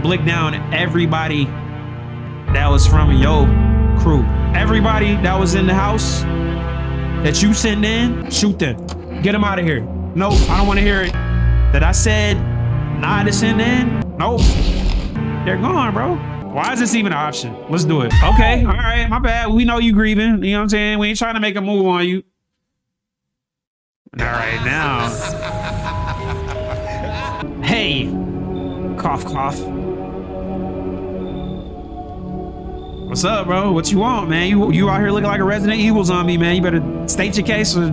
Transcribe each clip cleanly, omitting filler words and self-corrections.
blick down everybody that was from your crew. Everybody that was in the house that you sent in, shoot them. Get them out of here. Nope, I don't want to hear it. That I said not to send in? Nope. They're gone, bro. Why is this even an option? Let's do it. Okay, all right, my bad. We know you grieving. You know what I'm saying? We ain't trying to make a move on you. All right, now. Hey. Cough, cough. What's up, bro? What you want, man? You out here looking like a Resident Evil zombie, man. You better state your case or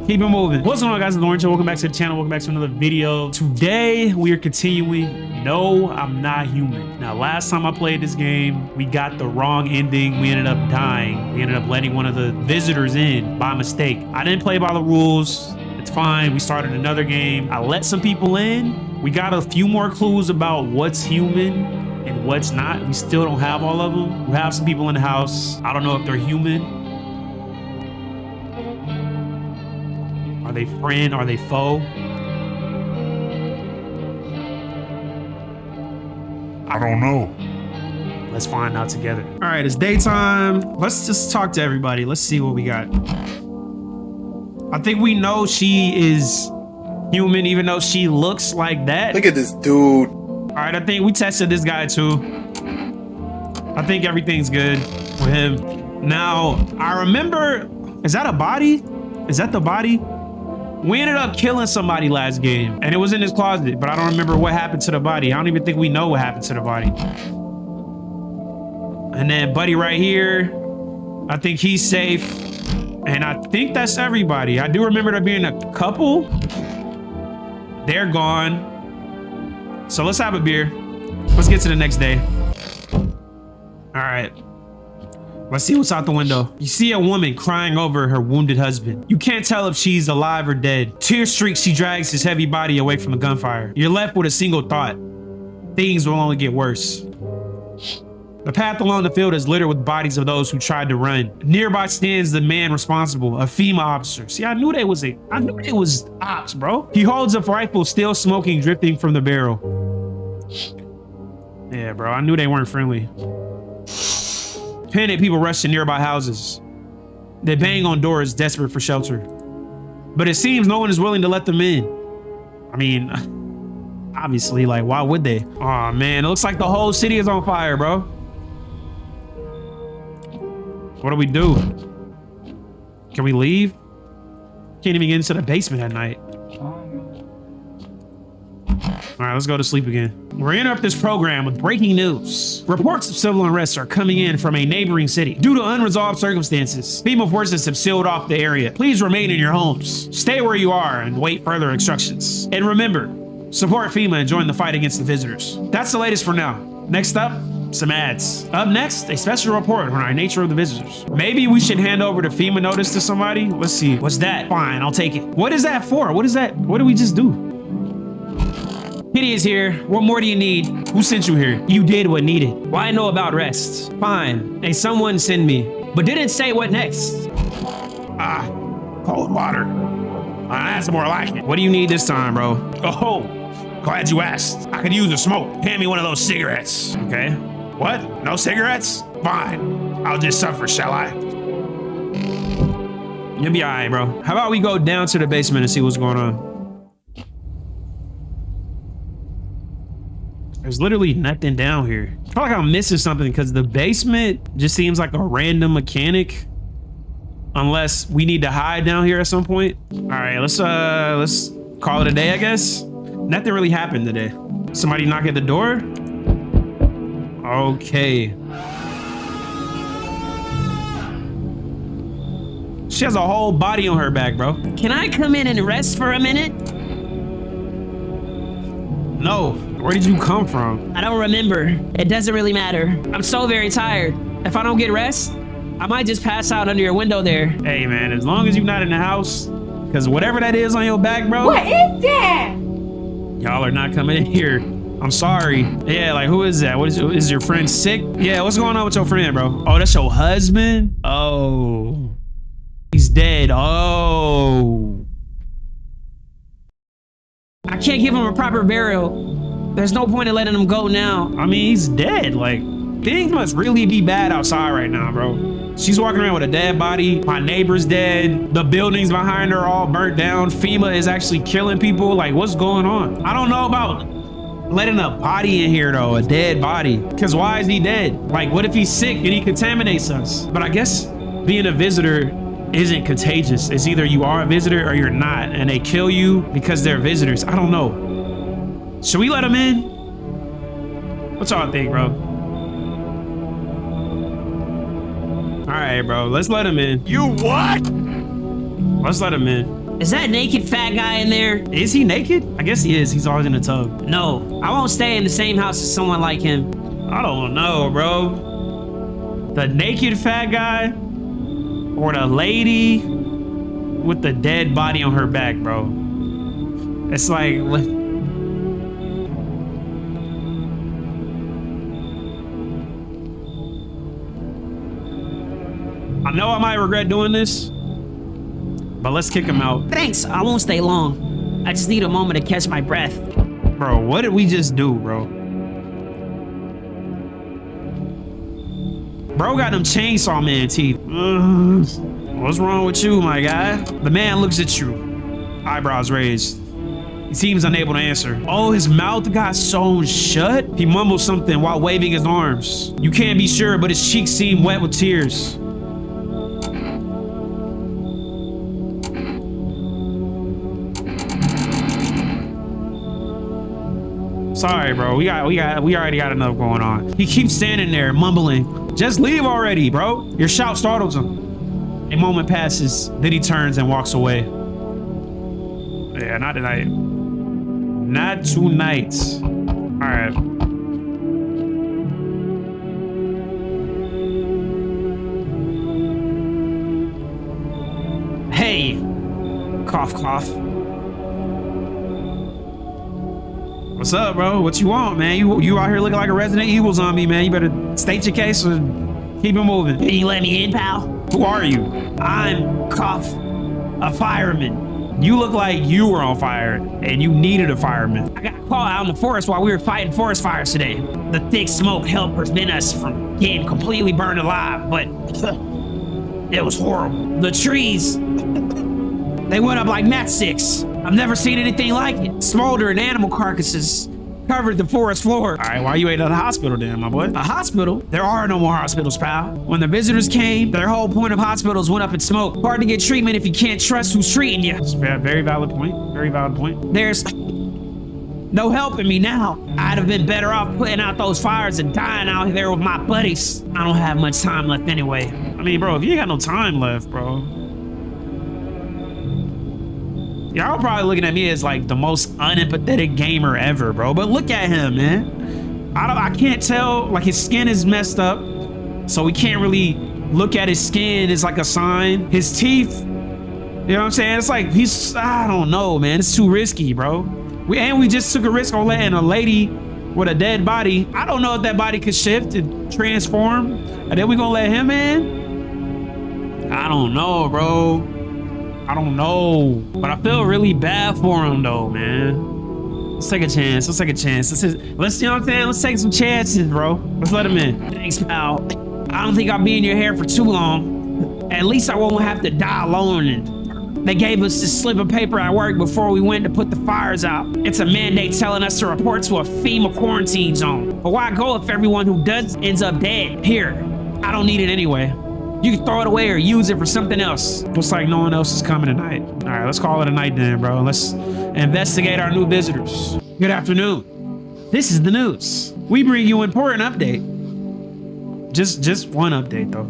keep it moving. What's going on, guys? It's Orange. Welcome back to the channel. Welcome back to another video. Today, we are continuing No, I'm Not Human. Now, last time I played this game, we got the wrong ending. We ended up dying. We ended up letting one of the visitors in by mistake. I didn't play by the rules. It's fine. We started another game. I let some people in. We got a few more clues about what's human and what's not. We still don't have all of them. We have some people in the house. I don't know if they're human. Are they friend? Are they foe? I don't know. Let's find out together. All right, it's daytime. Let's just talk to everybody. Let's see what we got. I think we know she is human, even though she looks like that. Look at this dude. All right, I think we tested this guy too. I think everything's good with him. Now, I remember, is that a body? Is that the body? We ended up killing somebody last game and it was in his closet, but I don't remember what happened to the body. I don't even think we know what happened to the body. And then buddy right here, I think he's safe. And I think that's everybody. I do remember there being a couple. They're gone. So let's have a beer. Let's get to the next day. All right. Let's see what's out the window. You see a woman crying over her wounded husband. You can't tell if she's alive or dead. Tear streaks, she drags his heavy body away from the gunfire. You're left with a single thought. Things will only get worse. The path along the field is littered with bodies of those who tried to run. Nearby stands the man responsible, a FEMA officer. See, I knew it was ops, bro. He holds a rifle, still smoking, drifting from the barrel. Yeah, bro, I knew they weren't friendly. Panicked people rush to nearby houses. They bang on doors, desperate for shelter. But it seems no one is willing to let them in. I mean, obviously, like, why would they? Oh man, it looks like the whole city is on fire, bro. What do we do? Can we leave? Can't even get into the basement at night. All right, let's go to sleep again. We're interrupting this program with breaking news. Reports of civil unrest are coming in from a neighboring city. Due to unresolved circumstances, FEMA forces have sealed off the area. Please remain in your homes. Stay where you are and wait further instructions. And remember, support FEMA and join the fight against the visitors. That's the latest for now. Next up, some ads. Up next, a special report on our nature of the visitors. Maybe we should hand over the FEMA notice to somebody. Let's see. What's that? Fine, I'll take it. What is that for? What is that? What did we just do? Kitty is here. What more do you need? Who sent you here? You did what needed. Why know about rest? Fine. Hey, someone send me, but didn't say what next. Ah, cold water. That's more like it. What do you need this time, bro? Oh, glad you asked. I could use a smoke. Hand me one of those cigarettes. Okay. What? No cigarettes? Fine. I'll just suffer, shall I? You'll be all right, bro. How about we go down to the basement and see what's going on? There's literally nothing down here. I feel like I'm missing something because the basement just seems like a random mechanic. Unless we need to hide down here at some point. All right, let's call it a day, I guess. Nothing really happened today. Somebody knock at the door? Okay. She has a whole body on her back, bro. Can I come in and rest for a minute? No. Where did you come from? I don't remember. It doesn't really matter. I'm so very tired. If I don't get rest, I might just pass out under your window there. Hey, man, as long as you're not in the house, because whatever that is on your back, bro. What is that? Y'all are not coming in here. I'm sorry. Yeah, like, who is that? What is your friend sick? Yeah, what's going on with your friend, bro? Oh, that's your husband? Oh. He's dead. Oh. I can't give him a proper burial. There's no point in letting him go now. I mean, he's dead. Like, things must really be bad outside right now, bro. She's walking around with a dead body. My neighbor's dead. The buildings behind her are all burnt down. FEMA is actually killing people. Like, what's going on? I don't know about letting a body in here though, a dead body. Because why is he dead? Like, what if he's sick and he contaminates us? But I guess being a visitor isn't contagious. It's either you are a visitor or you're not, and they kill you because they're visitors. I don't know. Should we let them in? What y'all think, bro? All right, bro, let's let him in. You what? Let's let him in. Is that naked fat guy in there? Is he naked? I guess he is. He's always in the tub. No, I won't stay in the same house as someone like him. I don't know, bro. The naked fat guy or the lady with the dead body on her back, bro. It's like, I know I might regret doing this, but let's kick him out. Thanks, I won't stay long. I just need a moment to catch my breath. Bro, what did we just do, bro? Bro got them chainsaw man teeth. What's wrong with you, my guy? The man looks at you, eyebrows raised. He seems unable to answer. Oh, his mouth got sewn shut? He mumbles something while waving his arms. You can't be sure, but his cheeks seem wet with tears. Sorry, bro. We already got enough going on. He keeps standing there, mumbling. Just leave already, bro. Your shout startles him. A moment passes, then he turns and walks away. Yeah, not tonight. Not tonight. All right. Hey, cough, cough. What's up, bro? What you want, man? You out here looking like a Resident Evil zombie, man. You better state your case or keep it moving. Can you let me in, pal? Who are you? I'm Cough, a fireman. You look like you were on fire and you needed a fireman. I got caught out in the forest while we were fighting forest fires today. The thick smoke helped prevent us from getting completely burned alive, but it was horrible. The trees, they went up like matchsticks. I've never seen anything like it. Smoldering animal carcasses covered the forest floor. All right, why you ain't at the hospital then, my boy? A hospital? There are no more hospitals, pal. When the visitors came, their whole point of hospitals went up in smoke. Hard to get treatment if you can't trust who's treating you. That's a very valid point. Very valid point. There's no helping me now. I'd have been better off putting out those fires and dying out there with my buddies. I don't have much time left anyway. I mean, bro, if you ain't got no time left, bro. Y'all probably looking at me as like the most unempathetic gamer ever, bro. But look at him, man. I can't tell, like his skin is messed up. So we can't really look at his skin as like a sign. His teeth, you know what I'm saying? It's like, I don't know, man. It's too risky, bro. We just took a risk on letting a lady with a dead body. I don't know if that body could shift and transform. And then we gonna let him in? I don't know, bro. I don't know, but I feel really bad for him though, man. Let's take a chance. Let's take a chance. Let's, you know what I'm saying? Let's take some chances, bro. Let's let him in. Thanks, pal. I don't think I'll be in your hair for too long. At least I won't have to die alone. And they gave us this slip of paper at work before we went to put the fires out. It's a mandate telling us to report to a FEMA quarantine zone. But why go if everyone who does ends up dead? Here, I don't need it anyway. You can throw it away or use it for something else. Looks like no one else is coming tonight. All right, let's call it a night then, bro. Let's investigate our new visitors. Good afternoon. This is the news. We bring you an important update. Just one update though.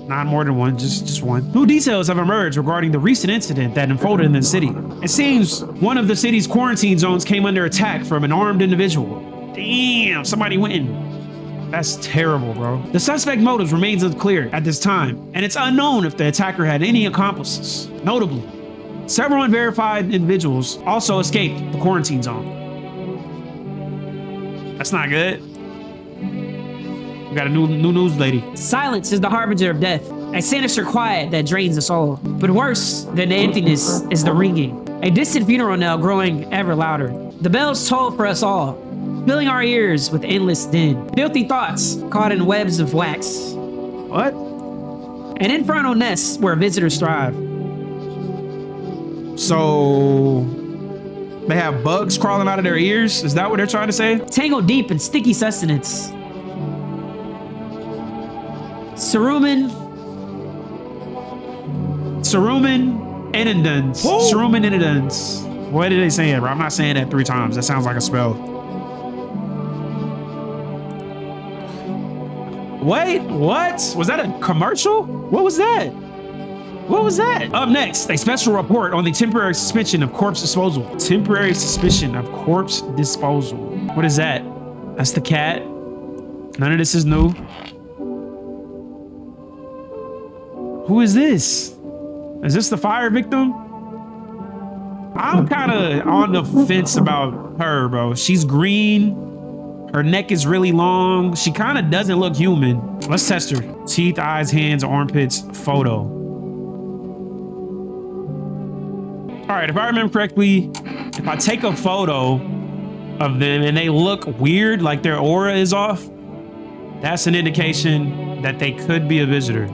Not more than one, just one. New details have emerged regarding the recent incident that unfolded in the city. It seems one of the city's quarantine zones came under attack from an armed individual. Damn, somebody went in. That's terrible, bro. The suspect motives remains unclear at this time, and it's unknown if the attacker had any accomplices. Notably, several unverified individuals also escaped the quarantine zone. That's not good. We got a new news lady. Silence is the harbinger of death, a sinister quiet that drains us all. But worse than the emptiness is the ringing, a distant funeral knell growing ever louder. The bells toll for us all, filling our ears with endless din. Filthy thoughts caught in webs of wax. What? An infernal nest where visitors thrive. So they have bugs crawling out of their ears? Is that what they're trying to say? Tangled deep in sticky sustenance. Cerumen inundans. Cerumen inundans. What did they say, bro? I'm not saying that 3 times. That sounds like a spell. Wait, what? Was that a commercial? What was that? What was that? Up next, a special report on the temporary suspension of corpse disposal. Temporary suspension of corpse disposal. What is that? That's the cat. None of this is new. Who is this? Is this the fire victim? I'm kind of on the fence about her, bro. She's green. Her neck is really long. She kind of doesn't look human. Let's test her. Teeth, eyes, hands, armpits, photo. All right, if I remember correctly, if I take a photo of them and they look weird, like their aura is off, that's an indication that they could be a visitor.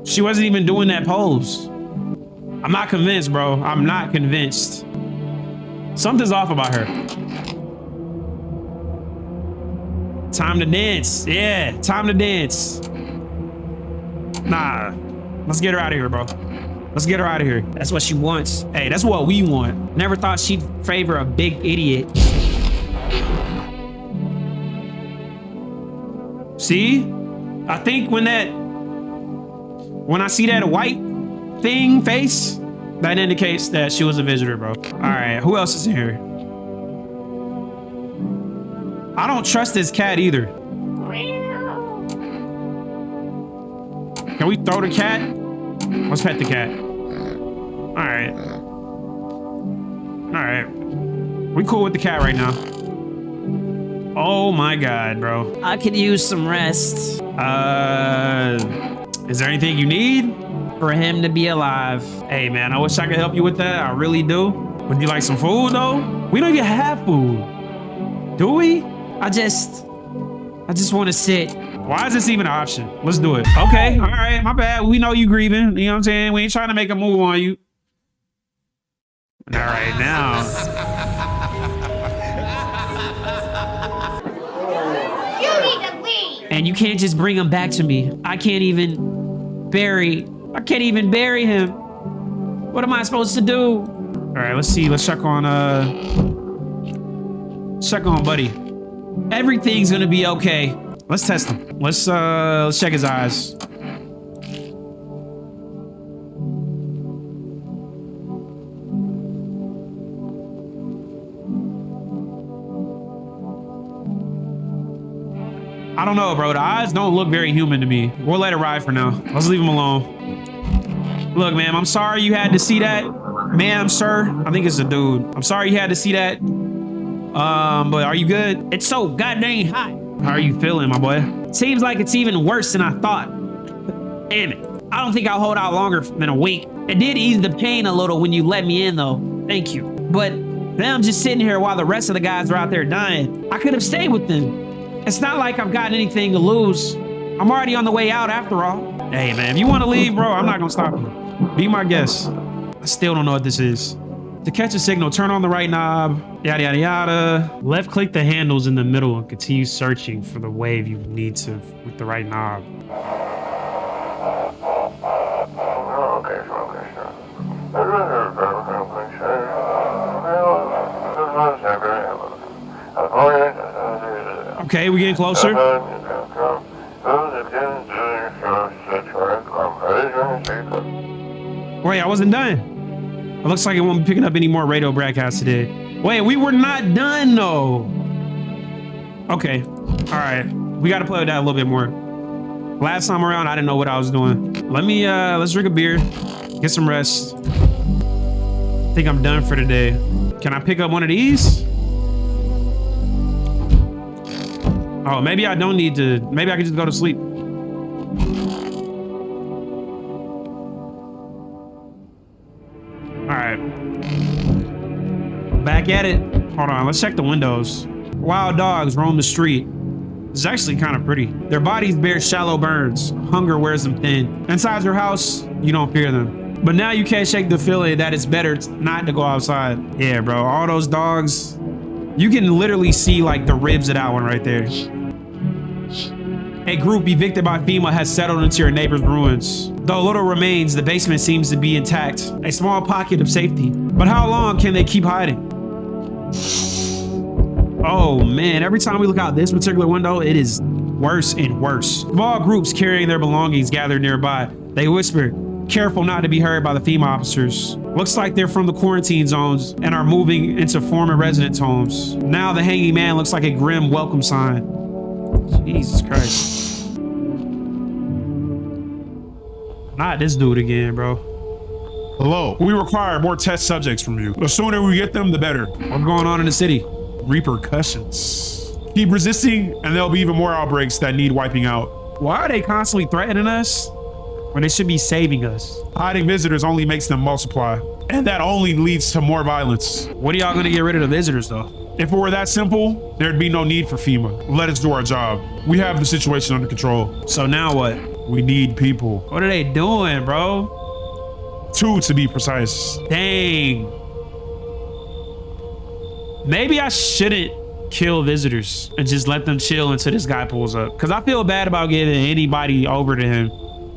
She wasn't even doing that pose. I'm not convinced, bro. I'm not convinced. Something's off about her. Time to dance. Yeah, time to dance. Nah, let's get her out of here, bro. Let's get her out of here. That's what she wants. Hey, that's what we want. Never thought she'd favor a big idiot. See? I think when I see that white thing face, that indicates that she was a visitor, bro. All right, who else is in here? I don't trust this cat either. Can we throw the cat? Let's pet the cat. All right. All right. We cool with the cat right now. Oh my God, bro. I could use some rest. Is there anything you need? For him to be alive. Hey man, I wish I could help you with that. I really do. Would you like some food though? We don't even have food. Do we? I just want to sit. Why is this even an option? Let's do it. Okay, all right, my bad. We know you grieving. You know what I'm saying? We ain't trying to make a move on you. All right, now. You need to leave. And you can't just bring him back to me. I can't even bury him. What am I supposed to do? All right, let's see. Let's check on Buddy. Everything's gonna be okay. Let's test him. Let's check his eyes. I don't know, bro. The eyes don't look very human to me. We'll let it ride for now. Let's leave him alone. Look, ma'am, I'm sorry you had to see that. Ma'am, sir. I think it's a dude. I'm sorry you had to see that. But are you good? It's so goddamn hot. How are you feeling, my boy? Seems like it's even worse than I thought. Damn it. I don't think I'll hold out longer than a week. It did ease the pain a little when you let me in, though. Thank you. But now I'm just sitting here while the rest of the guys are out there dying. I could have stayed with them. It's not like I've got anything to lose. I'm already on the way out after all. Hey, man, if you want to leave, bro, I'm not going to stop you. Be my guest. I still don't know what this is. To catch a signal, turn on the right knob, yada, yada, yada. Left click the handles in the middle and continue searching for the wave you need to with the right knob. Okay, we getting closer. Wait, I wasn't done. It looks like it won't be picking up any more radio broadcasts today. Wait, we were not done though. Okay, all right. We got to play with that a little bit more. Last time around, I didn't know what I was doing. Let's drink a beer, get some rest. I think I'm done for today. Can I pick up one of these? Oh, maybe I don't need to. Maybe I can just go to sleep. All right. Back at it. Hold on. Let's check the windows. Wild dogs roam the street. It's actually kind of pretty. Their bodies bear shallow burns. Hunger wears them thin. Inside your house, you don't fear them. But now you can't shake the feeling that it's better not to go outside. Yeah, bro. All those dogs. You can literally see like the ribs of that one right there. A group evicted by FEMA has settled into your neighbor's ruins. Though little remains, the basement seems to be intact. A small pocket of safety. But how long can they keep hiding? Oh man, every time we look out this particular window, it is worse and worse. Small groups carrying their belongings gather nearby. They whisper, careful not to be heard by the FEMA officers. Looks like they're from the quarantine zones and are moving into former residents' homes. Now the hanging man looks like a grim welcome sign. Jesus Christ. Not this dude again, bro. Hello. We require more test subjects from you. The sooner we get them, the better. What's going on in the city? Repercussions. Keep resisting, and there'll be even more outbreaks that need wiping out. Why are they constantly threatening us when they should be saving us? Hiding visitors only makes them multiply, and that only leads to more violence. What are y'all gonna get rid of the visitors though? If it were that simple, there'd be no need for FEMA. Let us do our job. We have the situation under control. So now what? We need people. What are they doing, bro? 2 to be precise. Dang. Maybe I shouldn't kill visitors and just let them chill until this guy pulls up. Cause I feel bad about giving anybody over to him.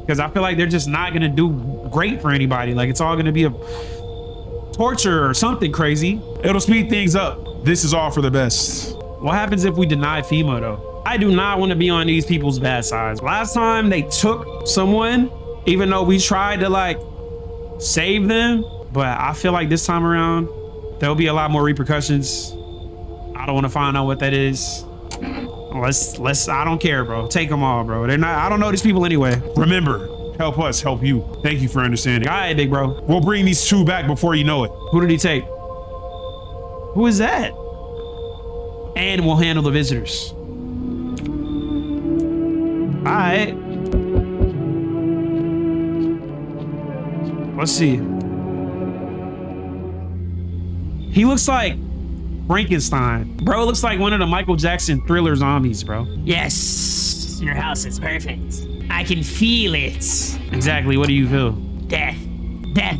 Cause I feel like they're just not gonna do great for anybody. Like it's all gonna be a torture or something crazy. It'll speed things up. This is all for the best. What happens if we deny FEMA though? I do not want to be on these people's bad sides. Last time they took someone, even though we tried to like save them, but I feel like this time around, there'll be a lot more repercussions. I don't want to find out what that is. Let's, I don't care, bro. Take them all, bro. They're not, I don't know these people anyway. Remember, help us help you. Thank you for understanding. All right, big bro. We'll bring these 2 back before you know it. Who did he take? Who is that? And we'll handle the visitors. All right. Let's see. He looks like Frankenstein. Bro, looks like one of the Michael Jackson Thriller zombies, bro. Yes, your house is perfect. I can feel it. Exactly, what do you feel? Death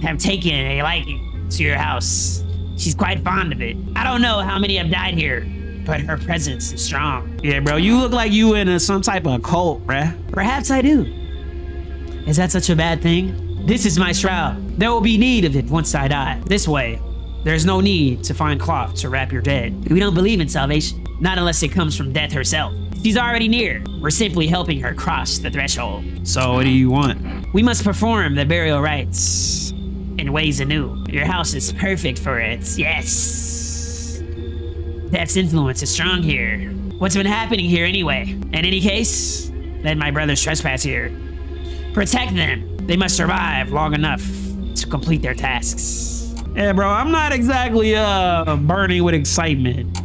have taken a liking to your house. She's quite fond of it. I don't know how many have died here, but her presence is strong. Yeah, bro, you look like you in some type of cult, bruh. Perhaps I do. Is that such a bad thing? This is my shroud. There will be need of it once I die. This way, there's no need to find cloth to wrap your dead. We don't believe in salvation, not unless it comes from death herself. She's already near. We're simply helping her cross the threshold. So what do you want? We must perform the burial rites in ways anew. Your house is perfect for it, yes. Death's influence is strong here. What's been happening here anyway? In any case, let my brothers trespass here. Protect them. They must survive long enough to complete their tasks. Yeah, bro, I'm not exactly burning with excitement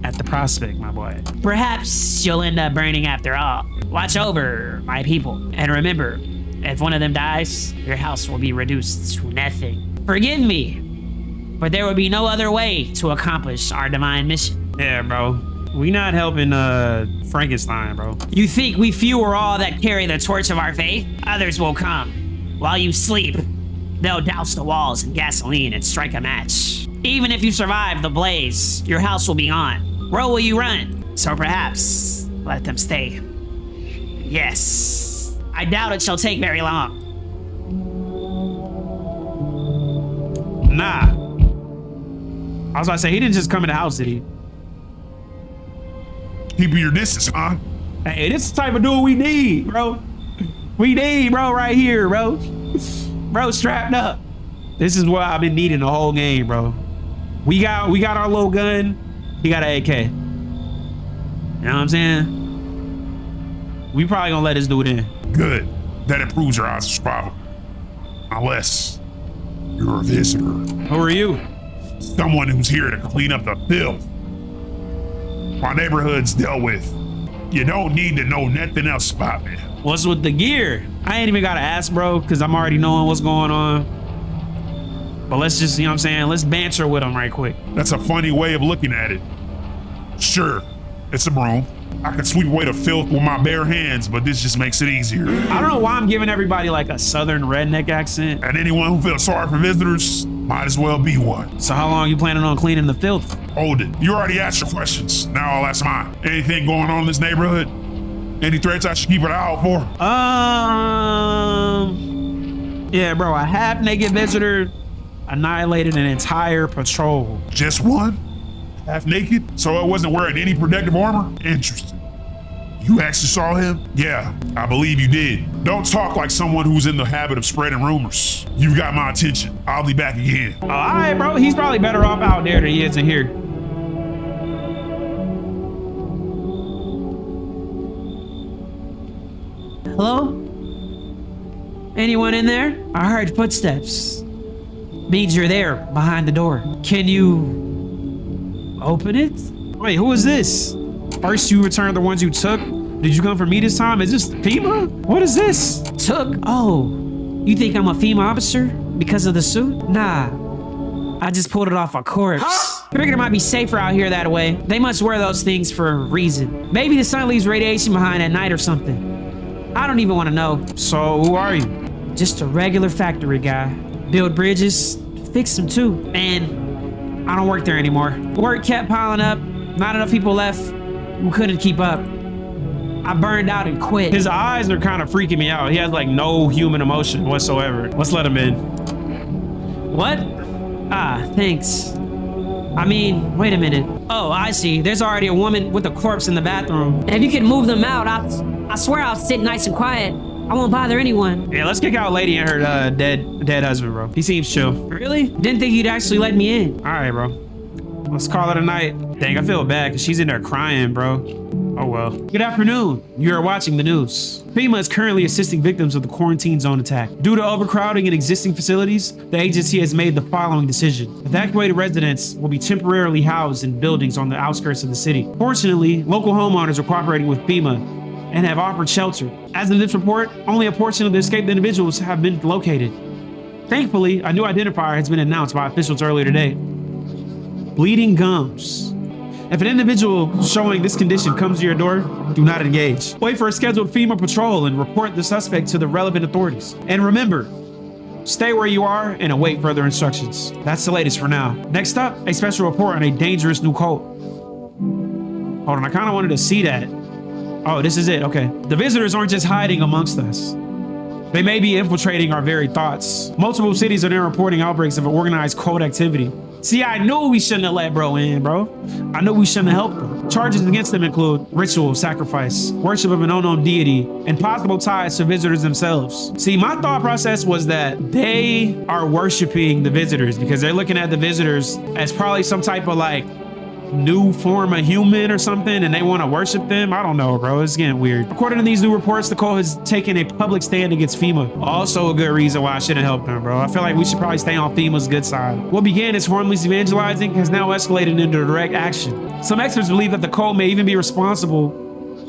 at the prospect, my boy. Perhaps you'll end up burning after all. Watch over my people. And remember, if one of them dies, your house will be reduced to nothing. Forgive me, but there would be no other way to accomplish our divine mission. Yeah, bro. We not helping Frankenstein, bro. You think we few are all that carry the torch of our faith? Others will come. While you sleep, they'll douse the walls in gasoline and strike a match. Even if you survive the blaze, your house will be on. Where will you run? So perhaps let them stay. Yes, I doubt it shall take very long. Nah. I was about to say, he didn't just come in the house, did he? Keeping your distance, huh? Hey, this is the type of dude we need, bro. We need, bro, right here, bro. Bro, strapped up. This is what I've been needing the whole game, bro. We got our little gun. He got an AK. You know what I'm saying? We probably gonna let this dude in. Good. That improves your odds of survival. Unless you're a visitor. Who are you? Someone who's here to clean up the filth my neighborhood's dealt with. You don't need to know nothing else about me. What's with the gear? I ain't even gotta ask, bro, because I'm already knowing what's going on. But let's just, you know what I'm saying? Let's banter with him right quick. That's a funny way of looking at it. Sure, it's a broom. I can sweep away the filth with my bare hands, but this just makes it easier. I don't know why I'm giving everybody like a southern redneck accent. And anyone who feels sorry for visitors might as well be one. So how long are you planning on cleaning the filth? Hold it. You already asked your questions. Now I'll ask mine. Anything going on in this neighborhood? Any threats I should keep an eye out for? Yeah, bro, a half-naked visitor annihilated an entire patrol. Just one? Half naked? So it wasn't wearing any protective armor? Interesting. You actually saw him? Yeah, I believe you did. Don't talk like someone who's in the habit of spreading rumors. You've got my attention. I'll be back again. All right, bro, he's probably better off out there than he is in here. Hello? Anyone in there? I heard footsteps. Means you're there, behind the door. Can you open it? Wait, who is this? First you returned the ones you took. Did you come for me this time? Is this FEMA? What is this? Took? Oh, you think I'm a FEMA officer because of the suit? Nah, I just pulled it off a corpse. I figured it might be safer out here that way. They must wear those things for a reason. Maybe the sun leaves radiation behind at night or something. I don't even want to know. So who are you? Just a regular factory guy. Build bridges, fix them too. And I don't work there anymore. Work kept piling up. Not enough people left. We couldn't keep up. I burned out and quit. His eyes are kind of freaking me out. He has like no human emotion whatsoever. Let's let him in. What? Ah, thanks. I mean, wait a minute. Oh, I see. There's already a woman with a corpse in the bathroom. And if you can move them out, I swear I'll sit nice and quiet. I won't bother anyone. Yeah, let's kick out Lady and her dead husband, bro. He seems chill. Really? Didn't think you'd actually let me in. All right, bro. Let's call it a night. Dang, I feel bad because she's in there crying, bro. Oh well. Good afternoon. You are watching the news. FEMA is currently assisting victims of the quarantine zone attack. Due to overcrowding in existing facilities, the agency has made the following decision. Evacuated residents will be temporarily housed in buildings on the outskirts of the city. Fortunately, local homeowners are cooperating with FEMA and have offered shelter. As of this report, only a portion of the escaped individuals have been located. Thankfully, a new identifier has been announced by officials earlier today. Bleeding gums. If an individual showing this condition comes to your door, do not engage. Wait for a scheduled FEMA patrol and report the suspect to the relevant authorities. And remember, stay where you are and await further instructions. That's the latest for now. Next up, a special report on a dangerous new cult. Hold on, I kind of wanted to see that. Oh, this is it, okay. The visitors aren't just hiding amongst us. They may be infiltrating our very thoughts. Multiple cities are now reporting outbreaks of organized cult activity. See, I knew we shouldn't have let bro in, bro. I knew we shouldn't have helped him. Charges against them include ritual, sacrifice, worship of an unknown deity, and possible ties to visitors themselves. See, my thought process was that they are worshiping the visitors because they're looking at the visitors as probably some type of like new form of human or something, and they want to worship them. I don't know, bro. It's getting weird. According to these new reports, the cult has taken a public stand against FEMA. Also a good reason why I shouldn't help them, bro. I feel like we should probably stay on FEMA's good side. What began as harmless evangelizing has now escalated into direct action. Some experts believe that the cult may even be responsible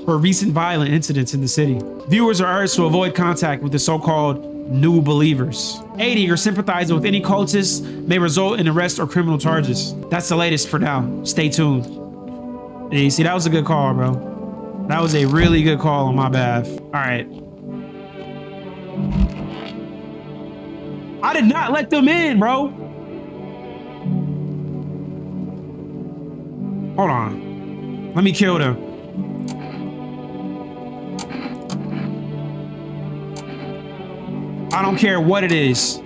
for recent violent incidents in the city. Viewers are urged to avoid contact with the so-called new believers. Aiding or sympathizing with any cultists may result in arrest or criminal charges. That's the latest for now. Stay tuned. Hey, see, that was a good call, bro. That was a really good call on my behalf. All right. I did not let them in, bro. Hold on. Let me kill them. I don't care what it is.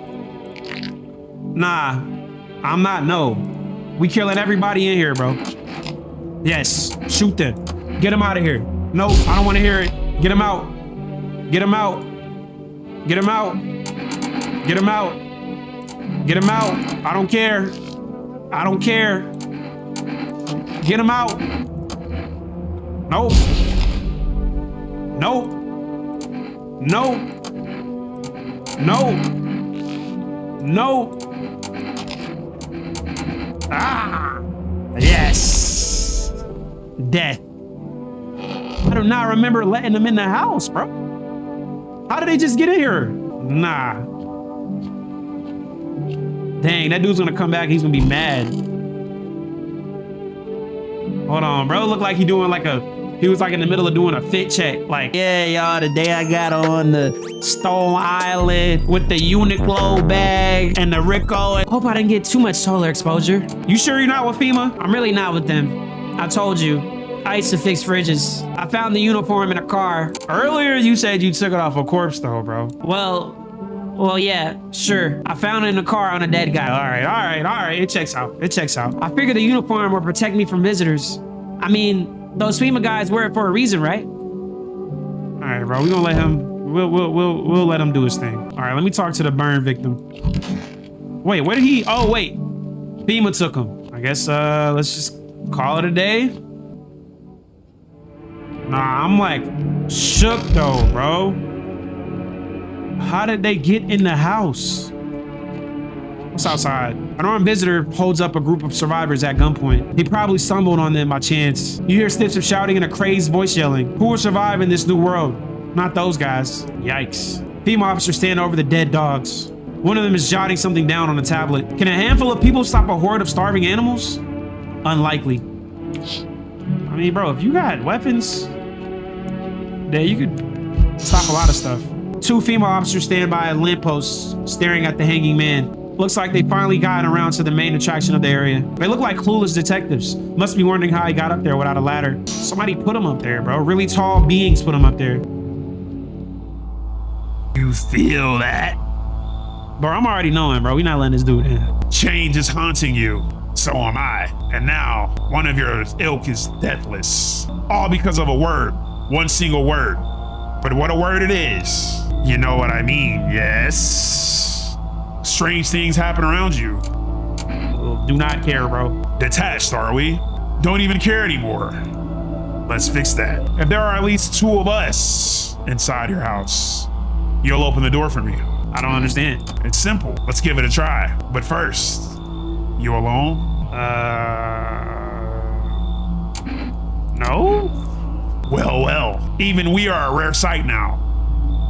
Nah, I'm not, no. We killing everybody in here, bro. Yes, shoot them. Get them out of here. Nope, I don't want to hear it. Get them out. Get them out. Get them out. Get them out. Get them out. I don't care. I don't care. Get them out. Nope. Nope. Nope. No. No. Ah. Yes. Death. I do not remember letting them in the house, bro. How did they just get in here? Nah. Dang, that dude's gonna come back. He's gonna be mad. Hold on, bro. Look like he was like in the middle of doing a fit check. Like, yeah, y'all, today I got on the Stone Island with the Uniqlo bag and the Rico. Hope I didn't get too much solar exposure. You sure you're not with FEMA? I'm really not with them. I told you, I used to fix fridges. I found the uniform in a car. Earlier, you said you took it off a corpse though, bro. Well, yeah, sure. I found it in a car on a dead guy. All right. It checks out. I figured the uniform would protect me from visitors. I mean, those FEMA guys wear it for a reason, right? All right, bro. We'll let him do his thing. All right, let me talk to the burn victim. Wait, where did he? Oh, wait. FEMA took him. I guess let's just call it a day. Nah, I'm like shook though, bro. How did they get in the house? What's outside? An armed visitor holds up a group of survivors at gunpoint. He probably stumbled on them by chance. You hear snips of shouting and a crazed voice yelling. Who will survive in this new world? Not those guys. Yikes. FEMA officers stand over the dead dogs. One of them is jotting something down on a tablet. Can a handful of people stop a horde of starving animals? Unlikely. I mean, bro, if you got weapons, then you could stop a lot of stuff. Two FEMA officers stand by a lamppost, staring at the hanging man. Looks like they finally gotten around to the main attraction of the area. They look like clueless detectives. Must be wondering how he got up there without a ladder. Somebody put him up there, bro. Really tall beings put him up there. You feel that? Bro, I'm already knowing, bro. We not letting this dude in. Change is haunting you. So am I. And now, one of your ilk is deathless. All because of a word. One single word. But what a word it is. You know what I mean, yes? Strange things happen around you. Do not care, bro. Detached, are we? Don't even care anymore. Let's fix that. If there are at least two of us inside your house, you'll open the door for me. I don't understand. It's simple. Let's give it a try. But first, you alone? No? Well. Even we are a rare sight now.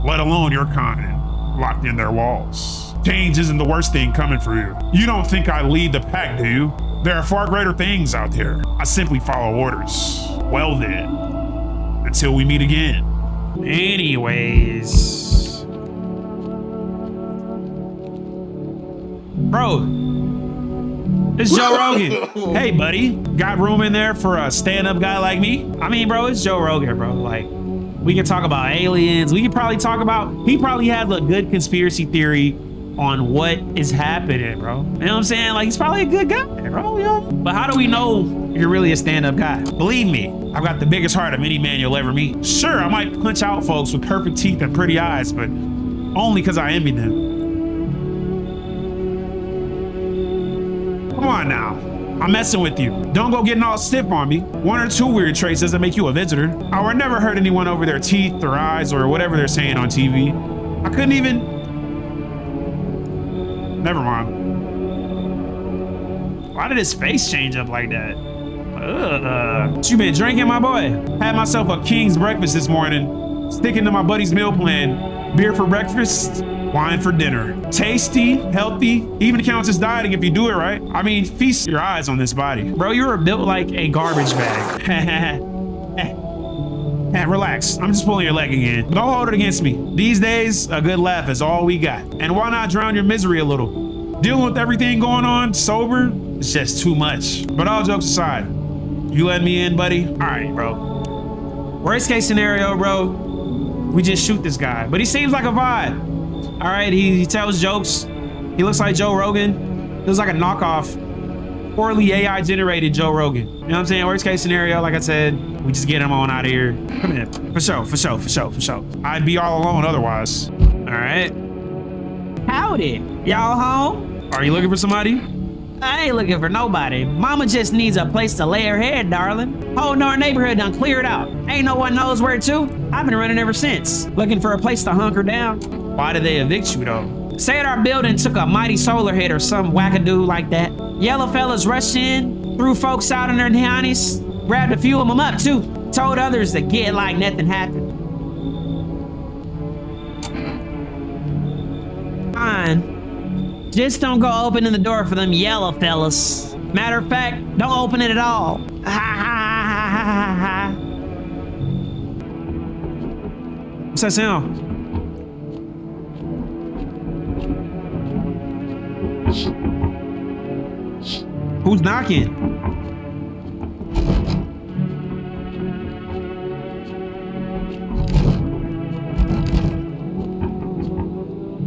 Let alone your kind, locked in their walls. Change isn't the worst thing coming for you. You don't think I lead the pack, do you? There are far greater things out there. I simply follow orders. Well then, until we meet again. Anyways. Bro, it's Joe Rogan. Hey, buddy. Got room in there for a stand-up guy like me? I mean, bro, it's Joe Rogan, bro. Like, we can talk about aliens. We can probably talk about, he probably had a good conspiracy theory on what is happening, bro. You know what I'm saying? Like, he's probably a good guy, bro. You know? But how do we know you're really a stand-up guy? Believe me, I've got the biggest heart of any man you'll ever meet. Sure, I might punch out folks with perfect teeth and pretty eyes, but only because I envy them. Come on now. I'm messing with you. Don't go getting all stiff on me. One or two weird traits doesn't make you a visitor. I would never hurt anyone over their teeth, their eyes, or whatever they're saying on TV. I couldn't even... Never mind. Why did his face change up like that? What you been drinking, my boy? Had myself a king's breakfast this morning. Sticking to my buddy's meal plan. Beer for breakfast, wine for dinner. Tasty, healthy, even counts as dieting if you do it right. I mean, feast your eyes on this body. Bro, you're built like a garbage bag. Relax, I'm just pulling your leg again. Don't hold it against me. These days, a good laugh is all we got. And why not drown your misery a little? Dealing with everything going on sober, it's just too much. But all jokes aside, you let me in, buddy? All right, bro. Worst case scenario, bro, we just shoot this guy. But he seems like a vibe. All right, he tells jokes. He looks like Joe Rogan. He looks like a knockoff, poorly AI generated Joe Rogan. You know what I'm saying? Worst case scenario, like I said, we just get him on out of here. Come in. For sure. I'd be all alone otherwise. All right. Howdy. Y'all home? Are you looking for somebody? I ain't looking for nobody. Mama just needs a place to lay her head, darling. Whole darn neighborhood done cleared out. Ain't no one knows where to. I've been running ever since, looking for a place to hunker down. Why did they evict you though? Said our building took a mighty solar hit or some wackadoo like that. Yellow fellas rushed in, threw folks out in their nianis, grabbed a few of them up too. told others to get like nothing happened. Fine. Just don't go opening the door for them yellow fellas. Matter of fact, don't open it at all. Ha ha ha ha ha. What's that sound? Who's knocking?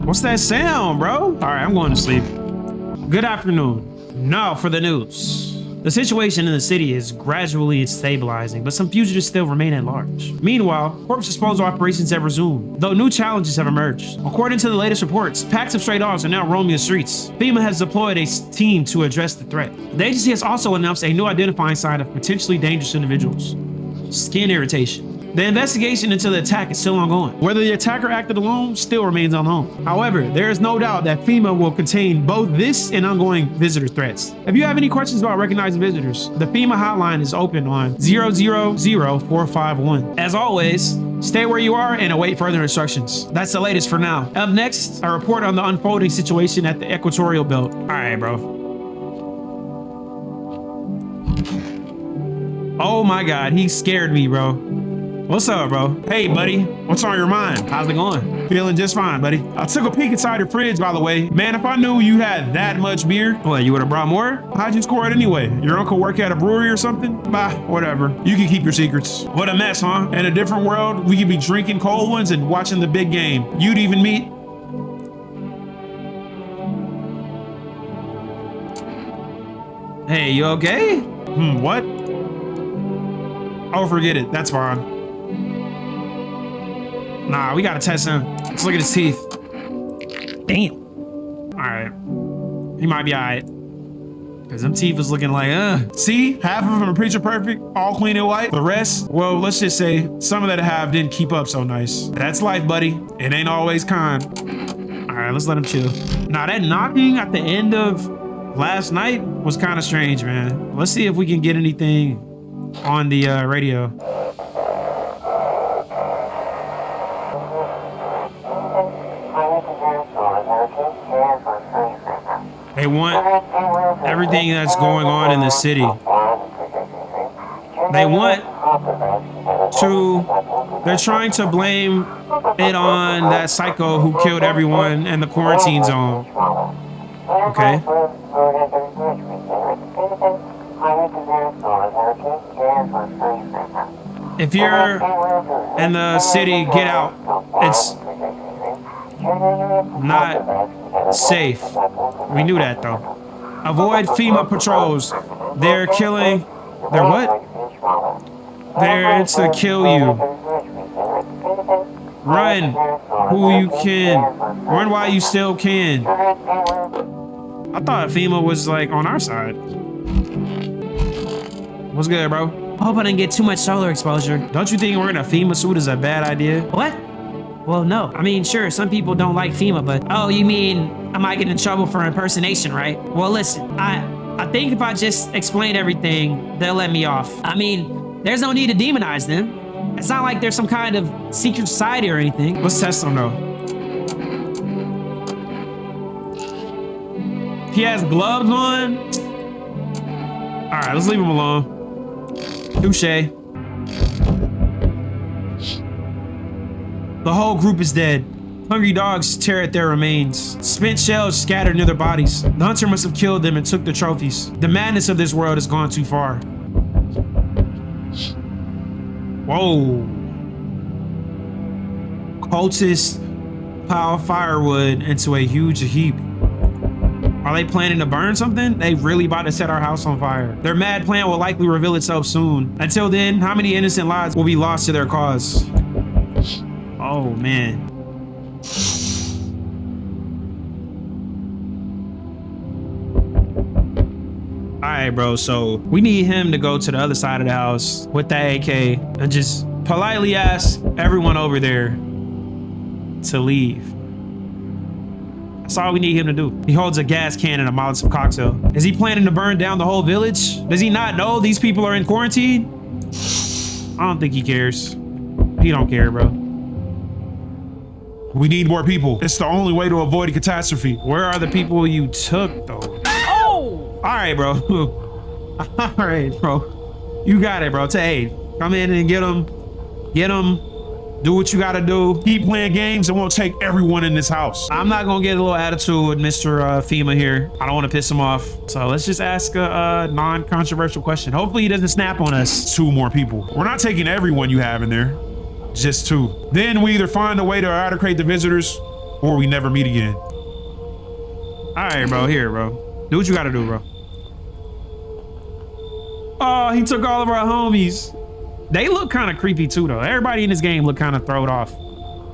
What's that sound, bro? All right, I'm going to sleep. Good afternoon. Now for the news. The situation in the city is gradually stabilizing, but some fugitives still remain at large. Meanwhile, corpse disposal operations have resumed, though new challenges have emerged. According to the latest reports, packs of stray dogs are now roaming the streets. FEMA has deployed a team to address the threat. The agency has also announced a new identifying sign of potentially dangerous individuals: skin irritation. The investigation into the attack is still ongoing. Whether the attacker acted alone still remains unknown. However, there is no doubt that FEMA will contain both this and ongoing visitor threats. If you have any questions about recognizing visitors, the FEMA hotline is open on 000-451. As always, stay where you are and await further instructions. That's the latest for now. Up next, a report on the unfolding situation at the equatorial belt. All right, bro. Oh my God, he scared me, bro. What's up, bro? Hey, buddy. What's on your mind? How's it going? Feeling just fine, buddy. I took a peek inside your fridge, by the way. Man, if I knew you had that much beer, what, you would have brought more? How'd you score it anyway? Your uncle work at a brewery or something? Bah, whatever. You can keep your secrets. What a mess, huh? In a different world, we could be drinking cold ones and watching the big game. You'd even meet... Hey, you okay? What? Oh, forget it. That's fine. Nah, we gotta test him. Let's look at his teeth. Damn. All right. He might be all right. Cause them teeth was looking like, See, half of them are picture perfect, all clean and white. The rest, well, let's just say some of that half didn't keep up so nice. That's life, buddy. It ain't always kind. All right, let's let him chill. Now that knocking at the end of last night was kind of strange, man. Let's see if we can get anything on the radio. They want everything that's going on in the city. They're trying to blame it on that psycho who killed everyone in the quarantine zone. Okay. If you're in the city, get out. It's not safe. We knew that though. Avoid FEMA patrols. They're killing. They're what? They're to kill you. Run who you can. Run while you still can. I thought FEMA was like on our side. What's good, bro? Hope I didn't get too much solar exposure. Don't you think wearing a FEMA suit is a bad idea? What? Well, no. I mean, sure, some people don't like FEMA, but... Oh, you mean I might get in trouble for impersonation, right? Well, listen, I think if I just explain everything, they'll let me off. I mean, there's no need to demonize them. It's not like there's some kind of secret society or anything. Let's test them, though. He has gloves on. All right, let's leave him alone. Touché. The whole group is dead. Hungry dogs tear at their remains. Spent shells scattered near their bodies. The hunter must have killed them and took the trophies. The madness of this world has gone too far. Whoa. Cultists pile firewood into a huge heap. Are they planning to burn something? They really about to set our house on fire. Their mad plan will likely reveal itself soon. Until then, how many innocent lives will be lost to their cause? Oh, man. All right, bro. So we need him to go to the other side of the house with that AK and just politely ask everyone over there to leave. That's all we need him to do. He holds a gas can and a Molotov cocktail. Is he planning to burn down the whole village? Does he not know these people are in quarantine? I don't think he cares. He don't care, bro. We need more people. It's the only way to avoid a catastrophe. Where are the people you took, though? Oh! All right, bro. All right, bro. You got it, bro. Hey, come in and get them. Get them. Do what you gotta do. Keep playing games and we'll take everyone in this house. I'm not gonna get a little attitude with Mr. FEMA here. I don't wanna piss him off. So let's just ask a non-controversial question. Hopefully he doesn't snap on us. 2 more people. We're not taking everyone you have in there. Just 2. Then we either find a way to eradicate the visitors or we never meet again. All right, bro. Here, bro. Do what you gotta do, bro. Oh, he took all of our homies. They look kind of creepy too, though. Everybody in this game look kind of thrown off.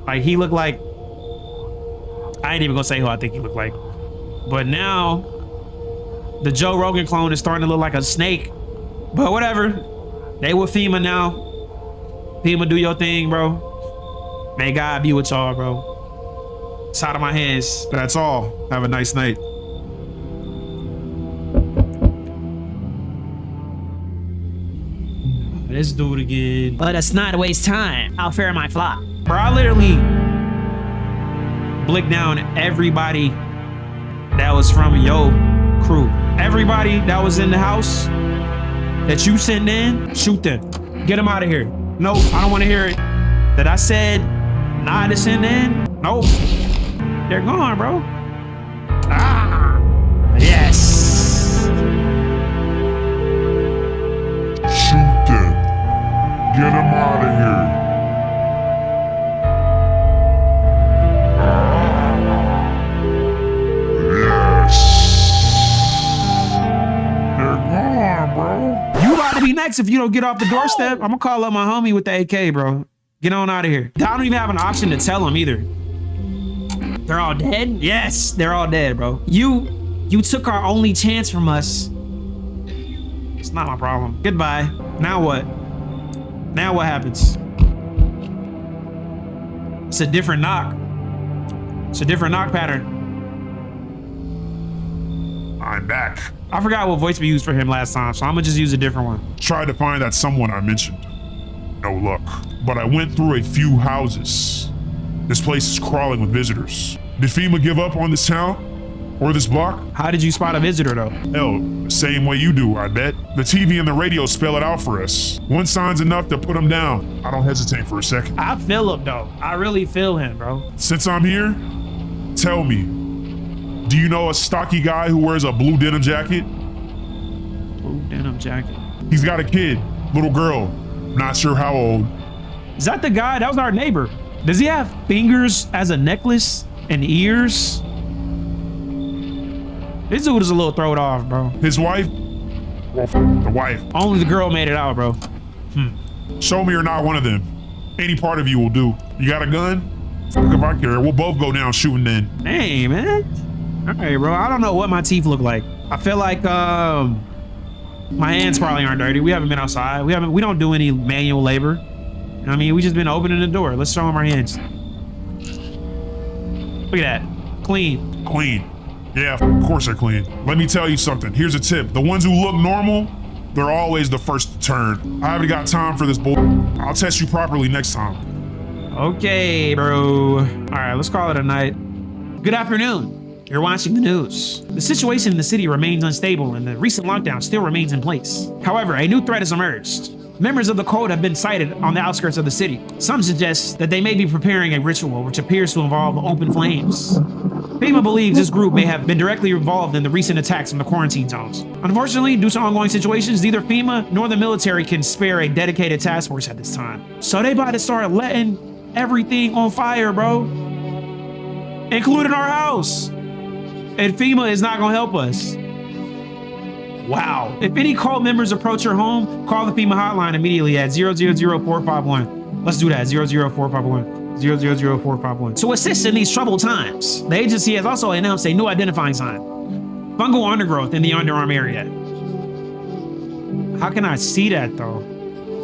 Like he looked like, I ain't even gonna say who I think he looked like. But now the Joe Rogan clone is starting to look like a snake. But whatever. They with FEMA now. FEMA, do your thing, bro. May God be with y'all, bro. It's out of my hands. That's all. Have a nice night. Let's do it again. Let us not waste time. I'll fare my flock. Bro, I literally blicked down everybody that was from your crew. Everybody that was in the house that you sent in, shoot them. Get them out of here. Nope, I don't want to hear it. That I said not to send in. Nope. They're gone, bro. Ah, yes. Shoot them. Get them out of here. Yes. They're gone, bro. You about to be next if you don't get off the doorstep. I'm gonna call up my homie with the AK, bro. Get on out of here. I don't even have an option to tell him either. They're all dead? Yes, they're all dead, bro. You took our only chance from us. It's not my problem. Goodbye. Now what? Now what happens? It's a different knock. It's a different knock pattern. I'm back. I forgot what voice we used for him last time, so I'm gonna just use a different one. Tried to find that someone I mentioned. No luck. But I went through a few houses. This place is crawling with visitors. Did FEMA give up on this town? Or this block? How did you spot a visitor though? Hell, the same way you do, I bet. The TV and the radio spell it out for us. One sign's enough to put them down. I don't hesitate for a second. I feel him though. I really feel him, bro. Since I'm here, tell me, do you know a stocky guy who wears a blue denim jacket? Blue denim jacket. He's got a kid, little girl, not sure how old. Is that the guy? That was our neighbor. Does he have fingers as a necklace and ears? This dude is a little thrown off, bro. His wife? Well, the wife. Only the girl made it out, bro. Show me you're not one of them. Any part of you will do. You got a gun? Fuck if I care. We'll both go down shooting then. Hey, man. All right, bro. I don't know what my teeth look like. I feel like my hands probably aren't dirty. We haven't been outside. We don't do any manual labor. I mean, we just been opening the door. Let's show them our hands. Look at that. Clean. Clean. Yeah, of course they're clean. Let me tell you something. Here's a tip. The ones who look normal, they're always the first to turn. I haven't got time for this bull. I'll test you properly next time. Okay, bro. All right, let's call it a night. Good afternoon. You're watching the news. The situation in the city remains unstable and the recent lockdown still remains in place. However, a new threat has emerged. Members of the code have been sighted on the outskirts of the city. Some suggest that they may be preparing a ritual which appears to involve open flames. FEMA believes this group may have been directly involved in the recent attacks on the quarantine zones. Unfortunately, due to ongoing situations, neither FEMA nor the military can spare a dedicated task force at this time. So they about to start letting everything on fire, bro. Including our house. And FEMA is not gonna help us. Wow. If any cult members approach your home, call the FEMA hotline immediately at 000-451. Let's do that, 00451. 00451. To assist in these troubled times, the agency has also announced a new identifying sign. Fungal undergrowth in the underarm area. How can I see that though?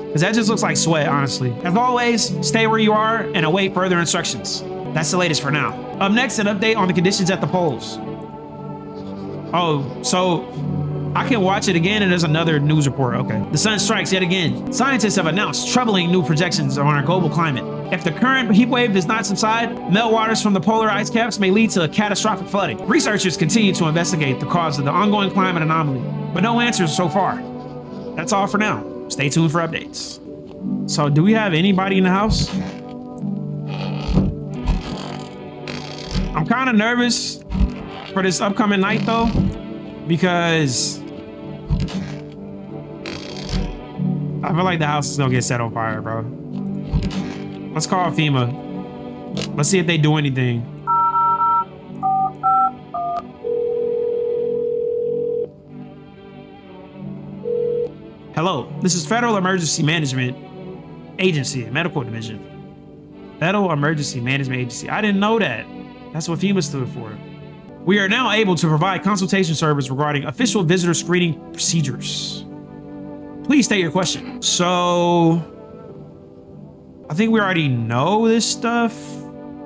Because that just looks like sweat, honestly. As always, stay where you are and await further instructions. That's the latest for now. Up next, an update on the conditions at the polls. Oh, so I can watch it again and there's another news report. Okay. The sun strikes yet again. Scientists have announced troubling new projections on our global climate. If the current heat wave does not subside, meltwaters from the polar ice caps may lead to catastrophic flooding. Researchers continue to investigate the cause of the ongoing climate anomaly, but no answers so far. That's all for now. Stay tuned for updates. So do we have anybody in the house? I'm kind of nervous for this upcoming night though, because I feel like the house is gonna get set on fire, bro. Let's call FEMA. Let's see if they do anything. Hello, this is Federal Emergency Management Agency, Medical Division. Federal Emergency Management Agency. I didn't know that. That's what FEMA stood for. We are now able to provide consultation service regarding official visitor screening procedures. Please state your question. So, I think we already know this stuff.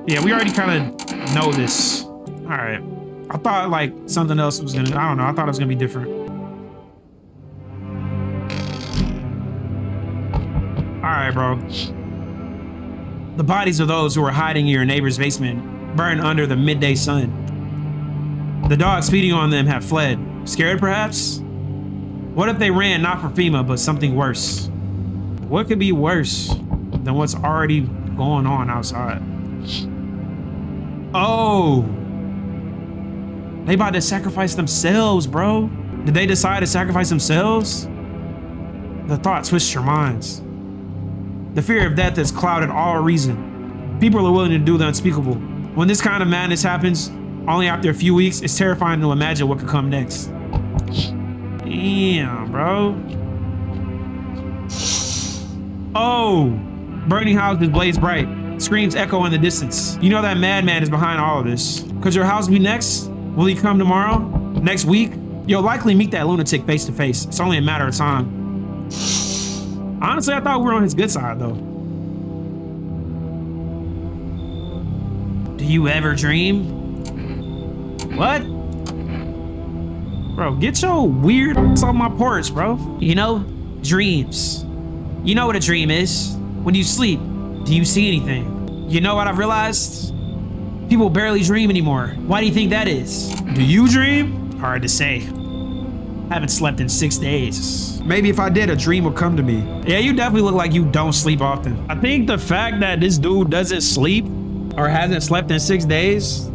Yeah, we already kind of know this. All right. I thought like something else was gonna, I don't know. I thought it was gonna be different. All right, bro. The bodies of those who were hiding in your neighbor's basement burned under the midday sun. The dogs feeding on them have fled. Scared, perhaps? What if they ran not for FEMA, but something worse? What could be worse than what's already going on outside? Oh! They about to sacrifice themselves, bro. Did they decide to sacrifice themselves? The thought twists your minds. The fear of death has clouded all reason. People are willing to do the unspeakable. When this kind of madness happens, only after a few weeks, it's terrifying to imagine what could come next. Damn, bro. Oh, burning houses blaze bright. Screams echo in the distance. You know that madman is behind all of this. Could your house be next? Will he come tomorrow? Next week? You'll likely meet that lunatic face to face. It's only a matter of time. Honestly, I thought we were on his good side, though. Do you ever dream? What? Bro, get your weird ass off my porch, bro. You know, dreams. You know what a dream is. When you sleep, do you see anything? You know what I've realized? People barely dream anymore. Why do you think that is? Do you dream? Hard to say. I haven't slept in 6 days. Maybe if I did, a dream would come to me. Yeah, you definitely look like you don't sleep often. I think the fact that this dude doesn't sleep or hasn't slept in 6 days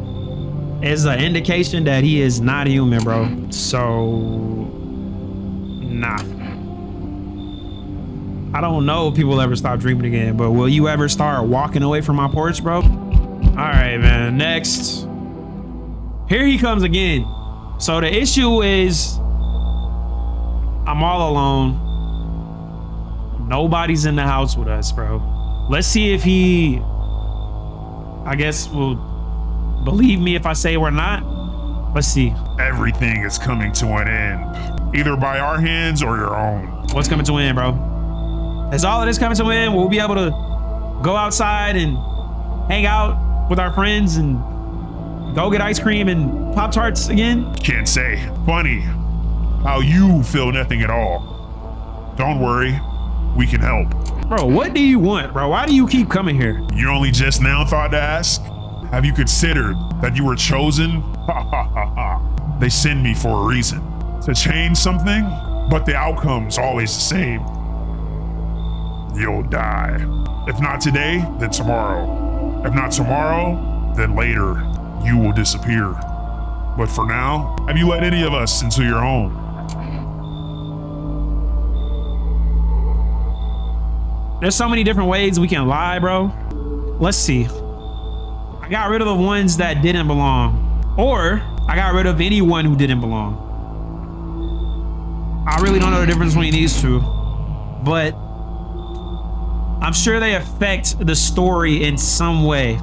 is an indication that he is not human, bro. So, nah. I don't know if people ever stop dreaming again, but will you ever start walking away from my porch, bro? All right, man, next. Here he comes again. So the issue is I'm all alone. Nobody's in the house with us, bro. Let's see if he, I guess, will believe me if I say we're not. Let's see. Everything is coming to an end, either by our hands or your own. What's coming to an end, bro? Is all of this coming to an end? We'll be able to go outside and hang out with our friends and go get ice cream and Pop-Tarts again? Can't say. Funny how you feel nothing at all. Don't worry, we can help. Bro, what do you want, bro? Why do you keep coming here? You only just now thought to ask? Have you considered that you were chosen? Ha ha ha ha. They send me for a reason. To change something, but the outcome's always the same. You'll die. If not today, then tomorrow. If not tomorrow, then later, you will disappear. But for now, have you let any of us into your home? There's so many different ways we can lie, bro. Let's see. I got rid of the ones that didn't belong. Or I got rid of anyone who didn't belong. I really don't know the difference between these two. But I'm sure they affect the story in some way.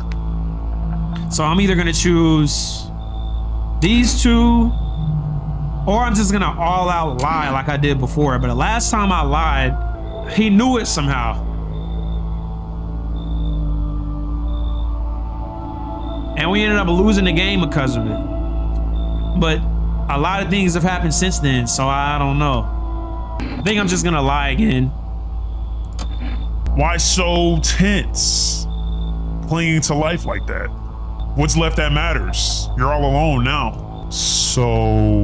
So I'm either gonna choose these two, or I'm just gonna all out lie like I did before. But the last time I lied, he knew it somehow. And we ended up losing the game because of it. But a lot of things have happened since then, so I don't know. I think I'm just gonna lie again. Why so tense? Clinging to life like that? What's left that matters? You're all alone now. So,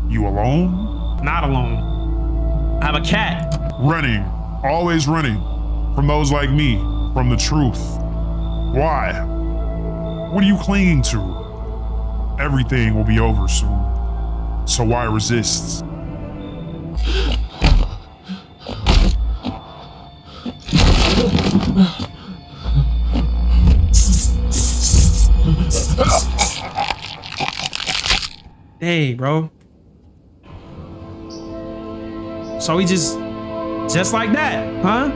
you alone? Not alone. I have a cat. Running, always running from those like me, from the truth. Why? What are you clinging to? Everything will be over soon. So why resist? Hey, bro. So we just like that, huh?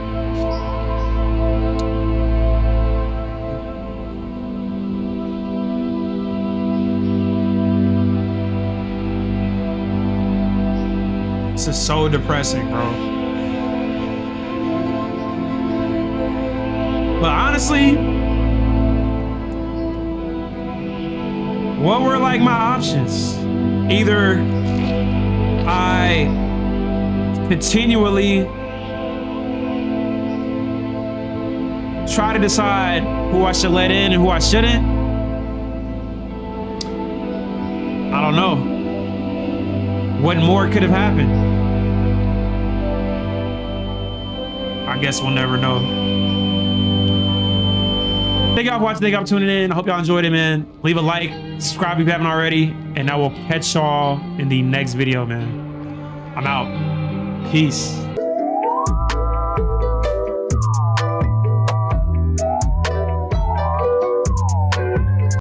This is so depressing, bro. But honestly, what were like my options? Either I continually try to decide who I should let in and who I shouldn't. I don't know. What more could have happened? I guess we'll never know. Thank y'all for watching. Thank y'all for tuning in. I hope y'all enjoyed it, man. Leave a like, subscribe if you haven't already, and I will catch y'all in the next video, man. I'm out. Peace.